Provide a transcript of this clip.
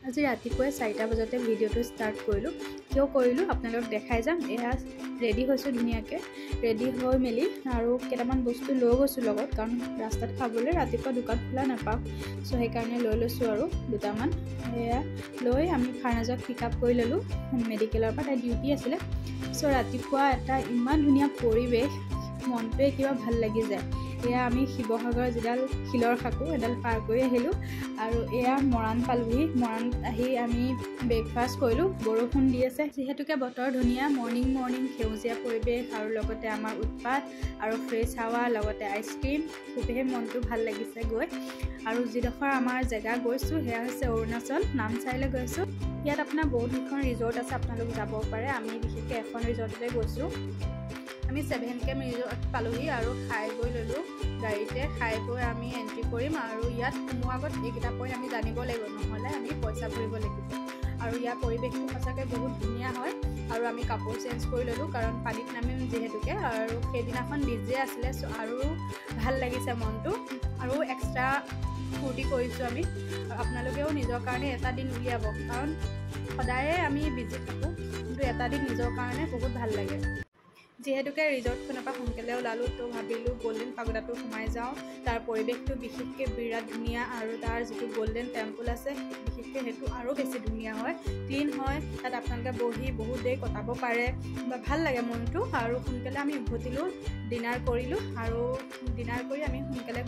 আজি ৰাতিপুৱাই 4টা বজাতে ভিডিঅ'টো ষ্টাৰ্ট কৰিলোঁ। কিয় কৰিলোঁ আপোনালোকক দেখাই যাম। এয়া ৰেডি হৈছোঁ ধুনীয়াকৈ, ৰেডি হৈ মেলি আৰু কেইটামান বস্তু লৈ গৈছোঁ লগত, কাৰণ ৰাস্তাত খাবলৈ ৰাতিপুৱা দোকান খোলা নাপাওঁ, চ' সেইকাৰণে লৈ লৈছোঁ আৰু দুটামান। এয়া লৈ আমি ফাৰ্নাজক পিক আপ কৰি ল'লোঁ মেডিকেলৰ পৰা, তাই ডিউটি আছিলে। চ' ৰাতিপুৱা এটা ইমান ধুনীয়া পৰিৱেশ, মনটোৱে কিবা ভাল লাগি যায়। এয়া আমি শিৱসাগৰ যিডাল শিলৰ সাঁকো এডাল পাৰ কৰি আহিলোঁ আৰু এয়া মৰাণ পালোহি। মৰাণ আহি আমি ব্ৰেকফাষ্ট কৰিলোঁ। বৰষুণ দি আছে যিহেতুকে বতৰ ধুনীয়া, মৰ্ণিং সেউজীয়া পৰিৱেশ আৰু লগতে আমাৰ উৎপাত আৰু ফ্ৰেছ হাৱা, লগতে আইচক্ৰীম, খুবেই মনটো ভাল লাগিছে গৈ। আৰু যিডোখৰ আমাৰ জেগা গৈছোঁ সেয়া হৈছে অৰুণাচল নামচাইলৈ গৈছোঁ। ইয়াত আপোনাৰ বহুতকেইখন ৰিজৰ্ট আছে, আপোনালোক যাব পাৰে। আমি বিশেষকৈ এখন ৰিজৰ্টতে গৈছোঁ। আমি 7 ৰিজৰ্ট পালোহি আৰু খাই গৈ ল'লোঁ গাড়ীতে। খাই গৈ আমি এণ্ট্ৰি কৰিম আৰু ইয়াত সোমোৱাৰ আগত এইকেইটা পইণ্ট আমি জানিব লাগিব, নহ'লে আমি পইচা ভৰিব লাগিব। আৰু ইয়াৰ পৰিৱেশটো সঁচাকৈ বহুত ধুনীয়া হয়। আৰু আমি কাপোৰ চেঞ্জ কৰি ল'লোঁ কাৰণ পানীত নামিম যিহেতুকে, আৰু সেইদিনাখন ডিজে আছিলে, চ' আৰু ভাল লাগিছে মনটো আৰু এক্সট্ৰা ফূৰ্তি কৰিছোঁ আমি। আপোনালোকেও নিজৰ কাৰণে এটা দিন উলিয়াব, কাৰণ সদায়ে আমি বিজি থাকোঁ, কিন্তু এটা দিন নিজৰ কাৰণে বহুত ভাল লাগে। যিহেতুকে ৰিজৰ্টখনৰ পৰা সোনকালে ওলালোঁ, তো ভাবিলোঁ গল্ডেন পাগোডাটো সোমাই যাওঁ। তাৰ পৰিৱেশটো বিশেষকৈ বিৰাট ধুনীয়া আৰু তাৰ যিটো গল্ডেন টেম্পল আছে বিশেষকৈ সেইটো আৰু বেছি ধুনীয়া হয়, ক্লিন হয়। তাত আপোনালোকে বহি বহুত দেৰি কটাব পাৰে বা ভাল লাগে মনটো। আৰু সোনকালে আমি উভতিলোঁ, ডিনাৰ কৰিলোঁ আৰু ডিনাৰ কৰি আমি সোনকালে